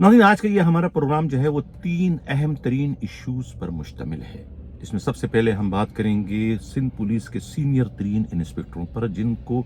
नाज़रीन, आज का ये हमारा प्रोग्राम जो है वो 3 अहम तरीन इश्यूज़ पर मुश्तमिल है। इसमें सबसे पहले हम बात करेंगे सिंध पुलिस के सीनियर तरीन इंस्पेक्टरों पर, जिनको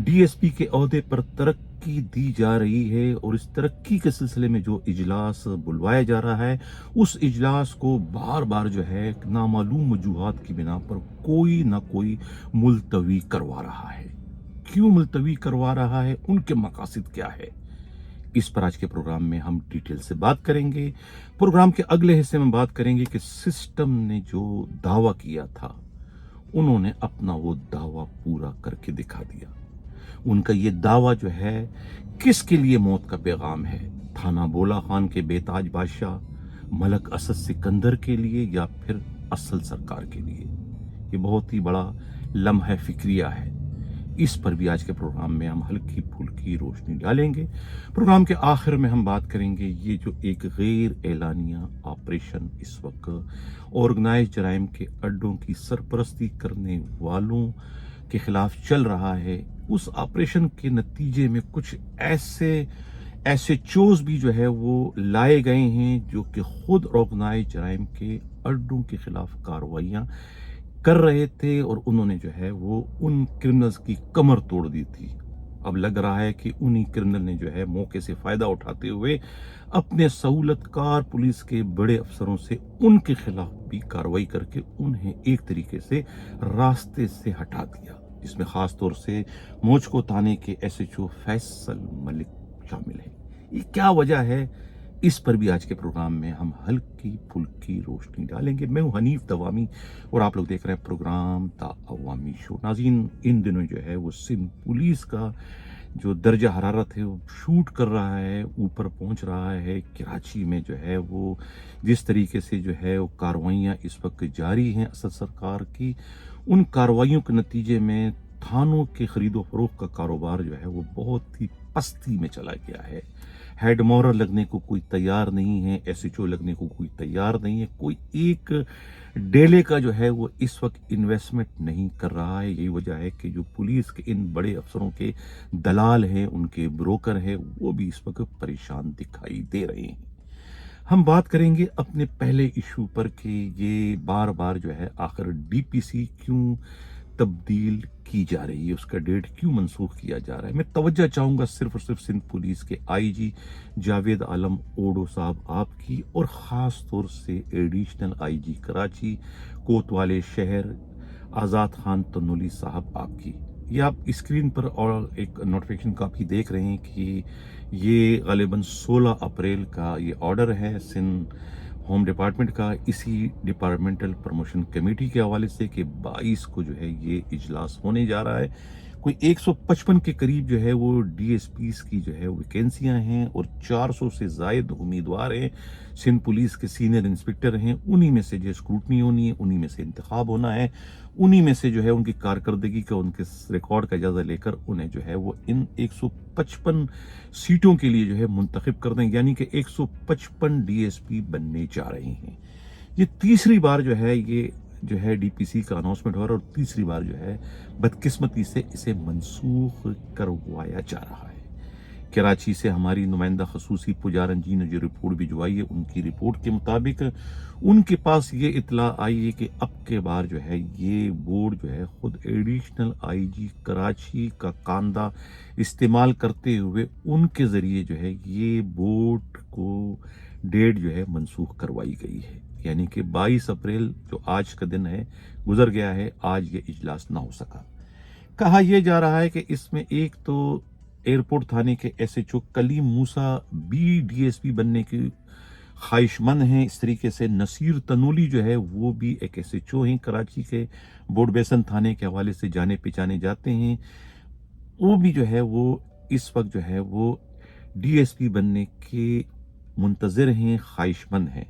डीएसपी के ओहदे पर तरक्की दी जा रही है, और इस तरक्की के सिलसिले में जो इजलास बुलवाया जा रहा है, उस इजलास को बार-बार जो है नामालूम वजूहात की बिना पर कोई ना कोई मुलतवी करवा रहा है। क्यों मुलतवी करवा रहा है? उनके मकासद क्या है? इस पर आज के प्रोग्राम में हम डिटेल से बात करेंगे। प्रोग्राम के अगले हिस्से में बात करेंगे कि सिस्टम ने जो दावा किया था, उन्होंने अपना वो दावा पूरा करके दिखा दिया। उनका ये दावा जो है किसके लिए मौत का पैगाम है? थाना बोला खान के बेताज बादशाह मलक असद सिकंदर के लिए, या फिर असल सरकार के लिए? ये बहुत ही बड़ा लम्हा फिक्रिया है। इस पर भी आज के प्रोग्राम में हम हल्की फुल्की रोशनी डालेंगे। प्रोग्राम के आखिर में हम बात करेंगे ये जो एक गैर एलानिया ऑपरेशन इस वक्त ऑर्गेनाइज जराइम के अड्डों की सरपरस्ती करने वालों के खिलाफ चल रहा है। उस ऑपरेशन के नतीजे में कुछ ऐसे चोज भी जो है वो लाए गए हैं जो कि खुद ऑर्गेनाइज जराइम के अड्डों के खिलाफ कार्रवाइयाँ कर रहे थे, और उन्होंने जो है वो उन क्रिमिनल्स की कमर तोड़ दी थी। अब लग रहा है कि उन्हीं क्रिमिनल ने जो है मौके से फ़ायदा उठाते हुए अपने सहूलतकार पुलिस के बड़े अफसरों से उनके खिलाफ भी कार्रवाई करके उन्हें एक तरीके से रास्ते से हटा दिया, जिसमें ख़ास तौर से मोचको थाने के एसएचओ फैसल मलिक शामिल है। ये क्या वजह है? इस पर भी आज के प्रोग्राम में हम हल्की फुल्की रोशनी डालेंगे। मैं हूं हनीफ दवामी और आप लोग देख रहे हैं प्रोग्राम द अवामी शो। नाज़रीन, इन दिनों जो है वो सिंध पुलिस का जो दर्जा हरारत है वो शूट कर रहा है, ऊपर पहुंच रहा है। कराची में जो है वो जिस तरीके से जो है वो कार्रवाइयाँ इस वक्त जारी हैं असद सरकार की, उन कार्रवाइयों के नतीजे में थानों के खरीदो फरोख्त का कारोबार जो है वो बहुत ही पस्ती में चला गया है। हेड मोरर लगने को कोई तैयार नहीं है, एसएचओ लगने को कोई तैयार नहीं है, कोई एक डेले का जो है वो इस वक्त इन्वेस्टमेंट नहीं कर रहा है। यही वजह है कि जो पुलिस के इन बड़े अफसरों के दलाल हैं, उनके ब्रोकर हैं, वो भी इस वक्त परेशान दिखाई दे रहे हैं। हम बात करेंगे अपने पहले इशू पर कि ये बार बार जो है आखिर डीपीसी क्यों तब्दील की जा रही है, उसका डेट क्यों मनसूख किया जा रहा है। मैं तवज्जो चाहूँगा सिर्फ और सिर्फ सिंध पुलिस के आईजी जावेद आलम ओडो साहब आपकी, और ख़ास तौर से एडिशनल आईजी कराची कोतवाले शहर आज़ाद खान तनोली साहब आपकी। ये आप स्क्रीन पर और एक नोटिफिकेशन कापी देख रहे हैं कि ये गालिबन 16 अप्रैल का ये ऑर्डर है सिंध होम डिपार्टमेंट का, इसी डिपार्टमेंटल प्रमोशन कमेटी के हवाले से कि 22 को जो है ये इजलास होने जा रहा है। कोई 155 के करीब जो है वो डीएसपीस की जो है वैकेंसियां हैं, और 400 से ज़ायद उम्मीदवार हैं। सिंध पुलिस के सीनियर इंस्पेक्टर हैं, उन्हीं में से जो स्क्रूटनी होनी है, उन्हीं में से इंतखाब होना है, उन्हीं में से जो है उनकी कारकर्दगी का, उनके रिकॉर्ड का जायजा लेकर उन्हें जो है वो इन 155 सीटों के लिए जो है मुंतखब कर दें, यानी कि 155 डीएसपी बनने जा रहे हैं। ये तीसरी बार जो है ये जो है डीपीसी का अनाउंसमेंट हो रहा है, और तीसरी बार जो है बदकिस्मती से इसे मनसूख करवाया जा रहा है। कराची से हमारी नुमाइंदा खसूसी पुजारन जी ने जो रिपोर्ट भिजवाई है, उनकी रिपोर्ट के मुताबिक उनके पास ये इतला आई है कि अब के बार जो है ये बोर्ड जो है खुद एडिशनल आईजी कराची का कांदा इस्तेमाल करते हुए उनके ज़रिए जो है ये बोर्ड को डेट जो है मनसूख करवाई गई है। यानी कि 22 अप्रैल जो आज का दिन है गुजर गया है, आज ये इजलास ना हो सका। कहा यह जा रहा है कि इसमें एक तो एयरपोर्ट थाने के एसएचओ कलीम मूसा बी डीएसपी बनने की ख्वाहिशमंद हैं। इस तरीके से नसीर तनोली जो है वो भी एक एसएचओ हैं कराची के, बोर्ड बेसन थाने के हवाले से जाने पहचाने जाते हैं। वो भी जो है वो इस वक्त जो है वो डीएसपी बनने के मुंतज़िर हैं, ख्वाहिशमंद हैं,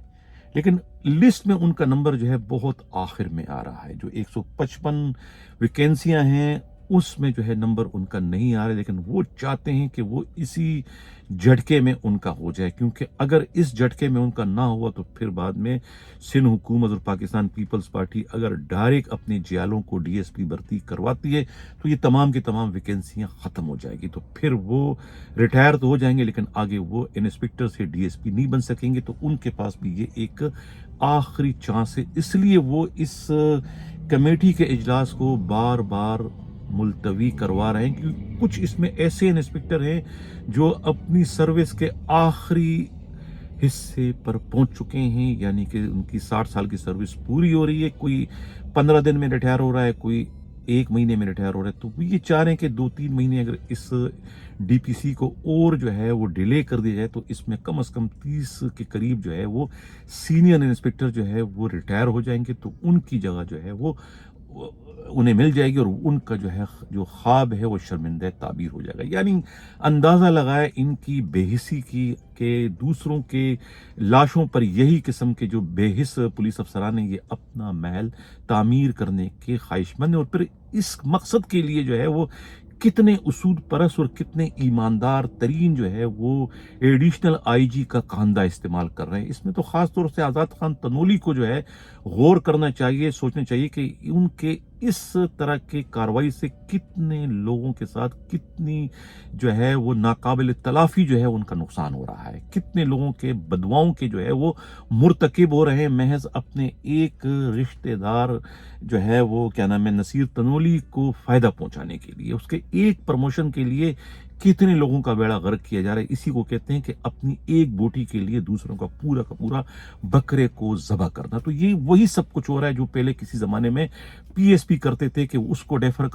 लेकिन लिस्ट में उनका नंबर जो है बहुत आखिर में आ रहा है। जो 155 वैकेंसियां हैं उसमें जो है नंबर उनका नहीं आ रहा, लेकिन वो चाहते हैं कि वो इसी झटके में उनका हो जाए, क्योंकि अगर इस झटके में उनका ना हुआ तो फिर बाद में सिंध हुकूमत और पाकिस्तान पीपल्स पार्टी अगर डायरेक्ट अपने जियालों को डीएसपी भर्ती करवाती है तो ये तमाम की तमाम वैकेंसियां खत्म हो जाएगी। तो फिर वो रिटायर तो हो जाएंगे, लेकिन आगे वो इंस्पेक्टर से डीएसपी नहीं बन सकेंगे। तो उनके पास भी ये एक आखिरी चांस है, इसलिए वो इस कमेटी के इजलास को बार बार मुलतवी करवा रहे हैं, क्योंकि कुछ इसमें ऐसे इंस्पेक्टर हैं जो अपनी सर्विस के आखिरी हिस्से पर पहुंच चुके हैं, यानी कि उनकी 60 साल की सर्विस पूरी हो रही है। कोई 15 दिन में रिटायर हो रहा है, कोई 1 महीने में रिटायर हो रहा है। तो वो ये चाह रहे हैं कि 2-3 महीने अगर इस डीपीसी को और जो है वो डिले कर दिया जाए तो इसमें कम से कम 30 के करीब जो है वो सीनियर इंस्पेक्टर जो है वो रिटायर हो जाएंगे। तो उनकी जगह जो है वो उन्हें मिल जाएगी और उनका जो है जो ख्वाब है वो शर्मिंदा ताबीर हो जाएगा। यानी अंदाज़ा लगाए इनकी बेहिसी की के दूसरों के लाशों पर यही किस्म के जो बेहिस पुलिस अफसरान हैं ये अपना महल तामीर करने के ख्वाहिशमंद हैं, और फिर इस मकसद के लिए जो है वो कितने उसूल परस और कितने ईमानदार तरीन जो है वो एडिशनल आईजी का खानदा इस्तेमाल कर रहे हैं। इसमें तो ख़ास तौर से आज़ाद खान तनोली को जो है गौर करना चाहिए, सोचना चाहिए कि उनके इस तरह की कार्रवाई से कितने लोगों के साथ कितनी जो है वो नाकाबिल तलाफी जो है उनका नुकसान हो रहा है, कितने लोगों के बदवाओं के जो है वो मुर्तकिब हो रहे हैं महज अपने एक रिश्तेदार जो है वो क्या नाम है नसीर तनोली को फ़ायदा पहुंचाने के लिए, उसके एक प्रमोशन के लिए कितने लोगों का बेड़ा गर्क किया जा रहा है। इसी को कहते हैं कि अपनी एक बोटी के लिए दूसरों का पूरा बकरे को ज़बह करना। तो ये वही सब कुछ हो रहा है जो पहले किसी ज़माने में पीएसपी करते थे कि उसको डेफर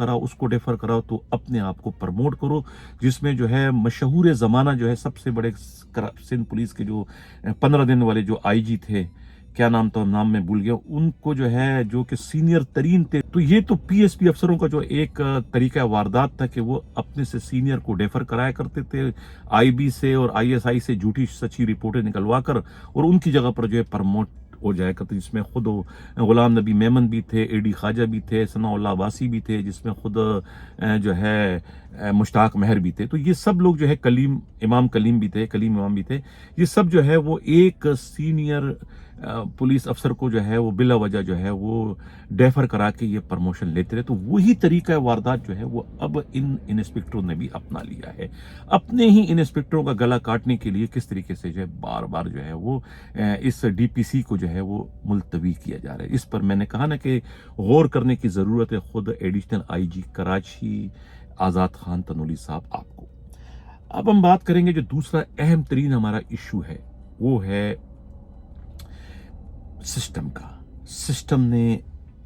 कराओ तो अपने आप को प्रमोट करो, जिसमें जो है मशहूर ज़माना जो है सबसे बड़े सिंध पुलिस के जो 15 दिन वाले जो आईजी थे, क्या नाम था, नाम मैं भूल गया, उनको जो है जो कि सीनियर तरीन थे। तो ये तो पीएसपी अफसरों का जो एक तरीका वारदात था कि वो अपने से सीनियर को डेफर कराया करते थे आईबी से और आईएसआई से झूठी सच्ची रिपोर्टें निकलवा कर, और उनकी जगह पर जो है प्रमोट हो जाया करते, जिसमें खुद गुलाम नबी मेमन भी थे, एडी ख्वाजा भी थे, सनाउल्लाह अब्बासी भी थे, जिसमें खुद जो है मुश्ताक महर भी थे। तो ये सब लोग जो है कलीम इमाम भी थे, ये सब जो है वो एक सीनियर पुलिस अफसर को जो है वो बिला वजह जो है वो डेफर करा के ये प्रमोशन लेते रहे। तो वही तरीका वारदात जो है वो अब इन इंस्पेक्टरों ने भी अपना लिया है, अपने ही इंस्पेक्टरों का गला काटने के लिए किस तरीके से जो है बार बार जो है वो इस डीपीसी को जो है वो मुलतवी किया जा रहा है। इस पर मैंने कहा ना कि गौर करने की ज़रूरत है खुद एडिशनल आईजी कराची आज़ाद खान तनोली साहब आपको। अब हम बात करेंगे जो दूसरा अहम तरीन हमारा इशू है वो है सिस्टम का। सिस्टम ने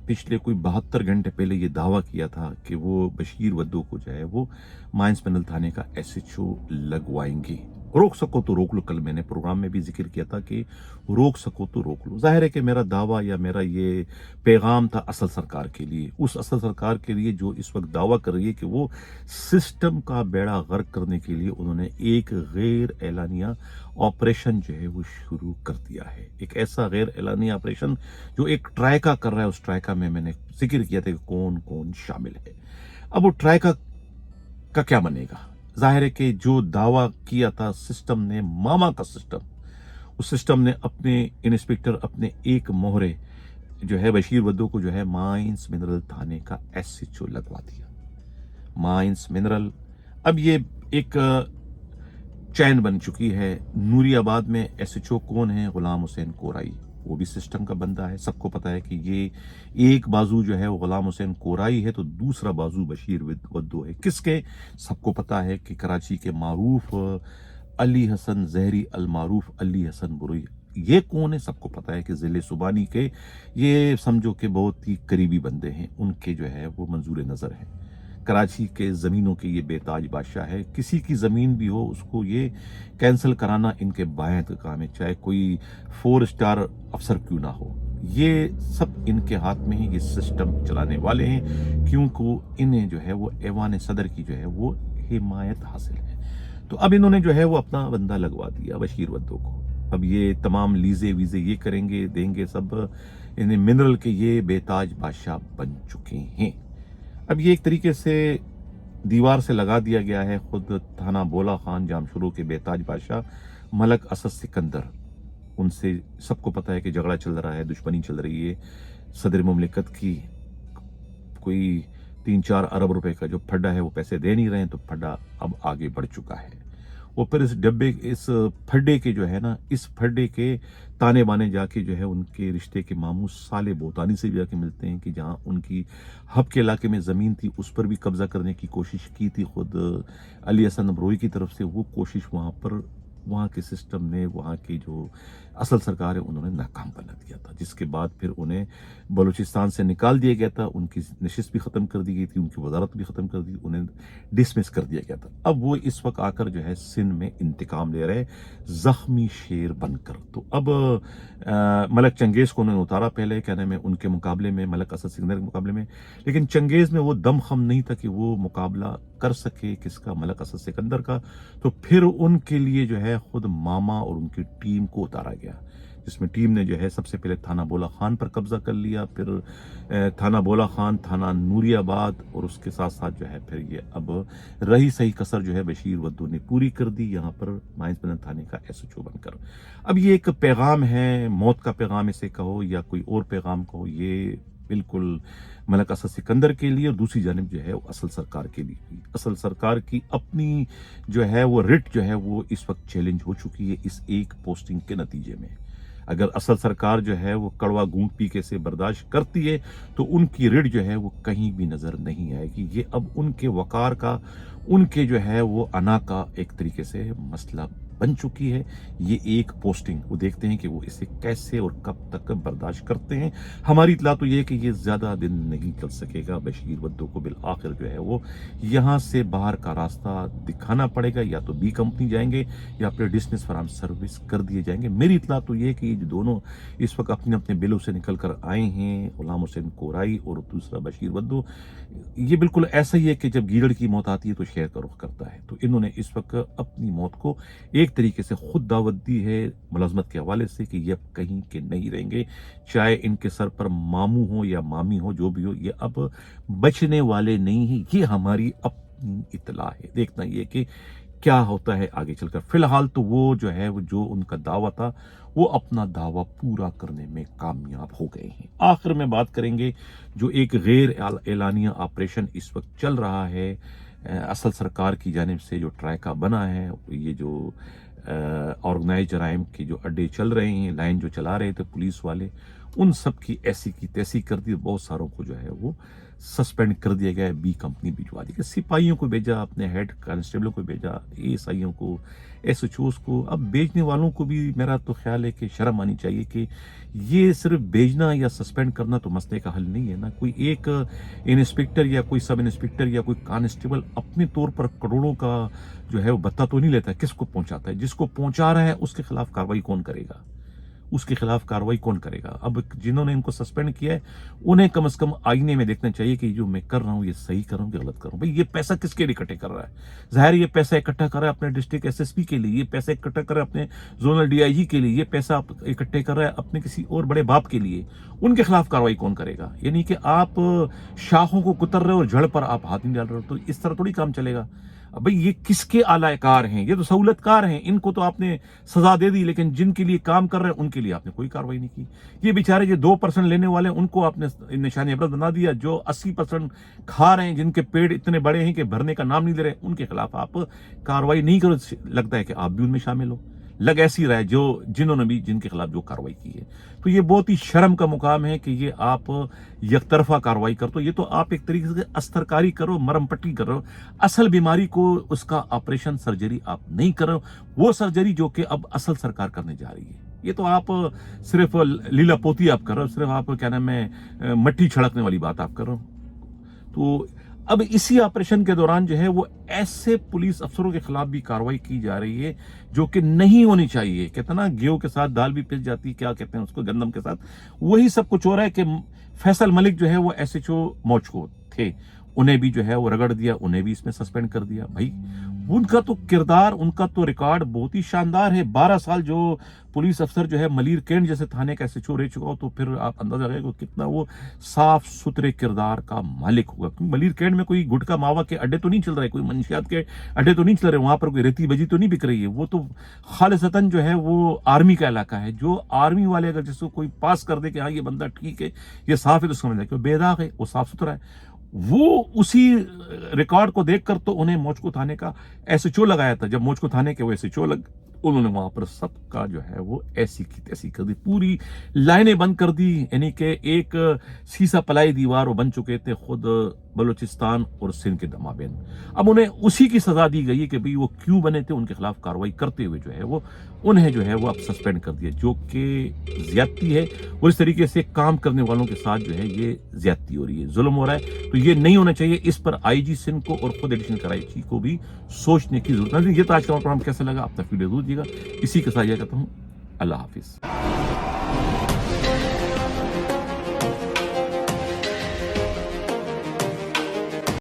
पिछले कोई 72 घंटे पहले ये दावा किया था कि वो बशीर वद्दो को जो है वो माइंस मिनरल थाने का एसएचओ लगवाएंगे। रोक सको तो रोक लो, कल मैंने प्रोग्राम में भी जिक्र किया था कि रोक सको तो रोक लो। जाहिर है कि मेरा दावा या मेरा ये पैगाम था असल सरकार के लिए, उस असल सरकार के लिए जो इस वक्त दावा कर रही है कि वो सिस्टम का बेड़ा गर्क करने के लिए उन्होंने एक गैर एलानिया ऑपरेशन जो है वो शुरू कर दिया है। एक ऐसा गैर एलानिया ऑपरेशन जो एक ट्राइका कर रहा है, उस ट्राइका में मैंने जिक्र किया था कि कौन कौन शामिल है। अब वो ट्राइका का क्या बनेगा? जाहिर है कि जो दावा किया था सिस्टम ने, मामा का सिस्टम, उस सिस्टम ने अपने इंस्पेक्टर अपने एक मोहरे जो है बशीर वद्दो को जो है माइंस मिनरल थाने का एसएचओ लगवा दिया। माइंस मिनरल अब ये एक चैन बन चुकी है। नूरियाबाद में एसएचओ कौन है? गुलाम हुसैन कोराई, वो भी सिस्टम का बंदा है। सबको पता है कि ये एक बाजू जो है वो गुलाम हुसैन कोराई है तो दूसरा बाजू बशीर वद्दो है। किसके? सबको पता है कि कराची के मारूफ अली हसन जहरी अल मारूफ अली हसन बुरई, ये कौन है? सबको पता है कि ज़िले सुबानी के ये समझो कि बहुत ही करीबी बंदे हैं, उनके जो है वो मंजूर नज़र है। कराची के ज़मीनों के ये बेताज बादशाह है, किसी की ज़मीन भी हो उसको ये कैंसिल कराना इनके बाएं का काम है, चाहे कोई 4 स्टार अफसर क्यों ना हो। ये सब इनके हाथ में ही ये सिस्टम चलाने वाले हैं, क्योंकि इन्हें जो है वो ऐवान सदर की जो है वो हिमायत हासिल है। तो अब इन्होंने जो है वो अपना बंदा लगवा दिया बशीर वद्दो को। अब ये तमाम लीजे वीजे ये करेंगे देंगे सब, इन्हें मिनरल के ये बेताज बादशाह बन चुके हैं। अब ये एक तरीके से दीवार से लगा दिया गया है। खुद थाना बोला खान जामशुरू के बेताज बादशाह मलक असद सिकंदर, उनसे सबको पता है कि झगड़ा चल रहा है, दुश्मनी चल रही है। सदर मुमलिकत की कोई 3-4 अरब रुपए का जो फड्डा है वो पैसे दे नहीं रहे हैं, तो फड्डा अब आगे बढ़ चुका है। वो फिर इस फड्डे के जो है ना, इस फड्डे के ताने बाने जाके जो है उनके रिश्ते के मामू साले बोतानी से भी जाके मिलते हैं कि जहाँ उनकी हब के इलाके में ज़मीन थी उस पर भी कब्जा करने की कोशिश की थी खुद अली हसन अमरोही की तरफ से। वो कोशिश वहाँ पर वहाँ के सिस्टम ने, वहाँ की जो असल सरकार है, उन्होंने नाकाम बना दिया था, जिसके बाद फिर उन्हें बलूचिस्तान से निकाल दिया गया था। उनकी नशिस्त भी ख़त्म कर दी गई थी, उनकी वजारत भी ख़त्म कर दी, उन्हें डिसमिस कर दिया गया था। अब वो इस वक्त आकर जो है सिंध में इंतकाम ले रहे, ज़ख्मी शेर बनकर। तो अब मलक चंगेज़ को उन्होंने उतारा पहले, क्या नाम है, उनके मुकाबले में, मलक असद सिकंदर के मुकाबले में, लेकिन चंगेज़ में वो दमखम नहीं था कि वो मुकाबला कर सके किसका, मलक असद सिकंदर का। तो फिर उनके लिए जो है खुद मामा और उनकी टीम को उतारा गया, जिसमें टीम ने जो है सबसे पहले थाना बोला खान पर कब्जा कर लिया, फिर थाना बोला खान, थाना नूरियाबाद, और उसके साथ साथ जो है फिर ये अब रही सही कसर जो है बशीर वद्दू ने पूरी कर दी यहाँ पर माइंस थाने का SHO बनकर। अब ये एक पैगाम है, मौत का पैगाम इसे कहो या कोई और पैगाम कहो, ये बिल्कुल मलक असद सिकंदर के लिए, और दूसरी जानिब जो है वो असल सरकार के लिए। असल सरकार की अपनी जो है वो रिट जो है वो इस वक्त चैलेंज हो चुकी है इस एक पोस्टिंग के नतीजे में। अगर असल सरकार जो है वो कड़वा घूंट पीके से बर्दाश्त करती है तो उनकी रिट जो है वो कहीं भी नजर नहीं आएगी। ये अब उनके वकार का, उनके जो है वो अना का एक तरीके से मसला बन चुकी है ये एक पोस्टिंग। वो देखते हैं कि वो इसे कैसे और कब तक बर्दाश्त करते हैं। हमारी इतला तो ये है कि ये ज़्यादा दिन नहीं चल सकेगा। बशीर वद्दू को बिल आखिर जो है वो यहाँ से बाहर का रास्ता दिखाना पड़ेगा, या तो बी कंपनी जाएंगे या फिर डिसमिस फराम सर्विस कर दिए जाएंगे। मेरी इतला तो ये है कि ये दोनों इस वक्त अपने अपने बिलों से निकल कर आए हैं, गुलाम हुसैन कोराई और दूसरा बशीर वद्दू। ये बिल्कुल ऐसा ही है कि जब गीदड़ की मौत आती है तो शेर का रुख करता है। तो इन्होंने इस वक्त अपनी मौत को एक तरीके से खुद दावत दी है मुलाजमत के हवाले से कि ये अब कहीं के नहीं रहेंगे, चाहे इनके सर पर मामू हो या मामी हो, जो भी हो, ये अब बचने वाले नहीं है। ये हमारी अपनी इतला है। देखना ये कि क्या होता है आगे चलकर। फिलहाल तो वो जो है वो जो उनका दावा था वो अपना दावा पूरा करने में कामयाब हो गए हैं। आखिर में बात करेंगे जो एक गैर एलानिया ऑपरेशन इस वक्त चल रहा है असल सरकार की जानिब से, जो ट्राइका बना है, ये जो ऑर्गेनाइज जराइम के जो अड्डे चल रहे हैं, लाइन जो चला रहे थे पुलिस वाले, उन सब की ऐसी की तैसी कर दी। बहुत सारों को जो है वो सस्पेंड कर दिया गया है, बी कंपनी भिजवा दी। सिपाहियों को भेजा, अपने हेड कांस्टेबलों को भेजा, ASIयों को, SHOs को। अब बेचने वालों को भी मेरा तो ख्याल है कि शर्म आनी चाहिए कि ये सिर्फ भेजना या सस्पेंड करना तो मसले का हल नहीं है ना। कोई एक इंस्पेक्टर या कोई सब इंस्पेक्टर या कोई कांस्टेबल अपने तौर पर करोड़ों का जो है वो भत्ता तो नहीं लेता है, किसको पहुंचाता है? जिसको पहुंचा रहा है उसके खिलाफ कार्रवाई कौन करेगा? उसके खिलाफ कार्रवाई कौन करेगा? अब जिन्होंने इनको सस्पेंड किया है उन्हें कम से कम आईने में देखना चाहिए कि जो मैं कर रहा हूँ ये सही कर रहा हूँ कि गलत कर रहा हूँ। भाई ये पैसा किसके लिए इकट्ठे कर रहा है? जाहिर ये पैसा इकट्ठा कर रहा है अपने डिस्ट्रिक्ट SSP के लिए, ये पैसा इकट्ठा कर रहा है अपने जोनल DIG के लिए, ये पैसा इकट्ठे कर रहा है अपने किसी और बड़े बाप के लिए। उनके खिलाफ कार्रवाई कौन करेगा? यानी कि आप शाखों को कुतर रहे हो और जड़ पर आप हाथ नहीं डाल रहे हो, तो इस तरह थोड़ी काम चलेगा। अब भाई ये किसके आलाकार हैं? ये तो सहूलतकार हैं, इनको तो आपने सजा दे दी, लेकिन जिनके लिए काम कर रहे हैं उनके लिए आपने कोई कार्रवाई नहीं की। ये बेचारे जो 2% लेने वाले हैं उनको आपने निशानी इबरत बना दिया। जो 80% खा रहे हैं, जिनके पेड़ इतने बड़े हैं कि भरने का नाम नहीं ले रहे, उनके खिलाफ आप कार्रवाई नहीं करो। लगता है कि आप भी उनमें शामिल हो। लग ऐसी रहा है जो जिन्होंने भी जिनके खिलाफ जो कार्रवाई की है। तो ये बहुत ही शर्म का मुकाम है कि ये आप यकतरफा कार्रवाई करते हो। ये तो आप एक तरीके से अस्तरकारी करो, मरम पट्टी करो। असल बीमारी को उसका ऑपरेशन सर्जरी आप नहीं कर रहे हो, वो सर्जरी जो कि अब असल सरकार करने जा रही है। ये तो आप सिर्फ लीला पोती आप कर रहे हो, सिर्फ आप क्या नाम है मट्टी छिड़कने वाली बात आप कर रहे हो। तो अब इसी ऑपरेशन के दौरान जो है वो ऐसे पुलिस अफसरों के खिलाफ भी कार्रवाई की जा रही है जो कि नहीं होनी चाहिए। कहते ना गेहूं के साथ दाल भी पिस जाती, क्या कहते हैं उसको, गंदम के साथ। वही सब कुछ हो रहा है कि फैसल मलिक जो है वो SHO मौजको थे, انہیں بھی جو ہے وہ رگڑ دیا, انہیں بھی اس میں سسپینڈ کر دیا. بھائی ان کا تو کردار, ان کا تو ریکارڈ بہت ہی شاندار ہے. 12 سال جو پولیس افسر جو ہے ملیر کینٹ جیسے تھانے کا ایس ایچ او رہ چکا ہو, تو پھر آپ اندازہ لگائیں کہ کتنا وہ صاف ستھرے کردار کا مالک ہوگا. کیونکہ ملیر کینٹ میں کوئی گٹکا ماوا کے اڈے تو نہیں چل رہے, کوئی منشیات کے اڈے تو نہیں چل رہے, وہاں پر کوئی ریتی بجی تو نہیں بک رہی ہے. وہ تو خالصتاً جو ہے وہ آرمی کا علاقہ ہے. جو آرمی والے اگر جس کو کوئی پاس کر دے کہ ہاں یہ بندہ ٹھیک ہے, یہ صاف ہے, تو سمجھ لیں کہ وہ بے داغ ہے, وہ صاف ستھرا ہے. وہ اسی ریکارڈ کو دیکھ کر تو انہیں موچکو تھانے کا ایس ایچ او لگایا تھا. جب موچکو تھانے کے وہ ایس ایچ او انہوں نے وہاں پر سب کا جو ہے وہ ایسی کی تیسی کر دی, پوری لائنیں بند کر دی. یعنی کہ ایک سیسا پلائی دیوار وہ بن چکے تھے خود بلوچستان اور سندھ کے مابین. اب انہیں اسی کی سزا دی گئی کہ بھئی وہ کیوں بنے تھے, ان کے خلاف کارروائی کرتے ہوئے جو ہے وہ انہیں جو ہے وہ اب سسپینڈ کر دیا, جو کہ زیادتی ہے. اور اس طریقے سے کام کرنے والوں کے ساتھ جو ہے یہ زیادتی ہو رہی ہے, ظلم ہو رہا ہے. تو یہ نہیں ہونا چاہیے. اس پر آئی جی سندھ کو اور خود ایڈیشنل کراچی کو بھی سوچنے کی ضرورت ہے. یہ تو آج کا پروگرام کیسا لگا, اپنا فیڈبیک ضرور دیجیے گا. اسی کے ساتھ یہ کہتا ہوں اللہ حافظ.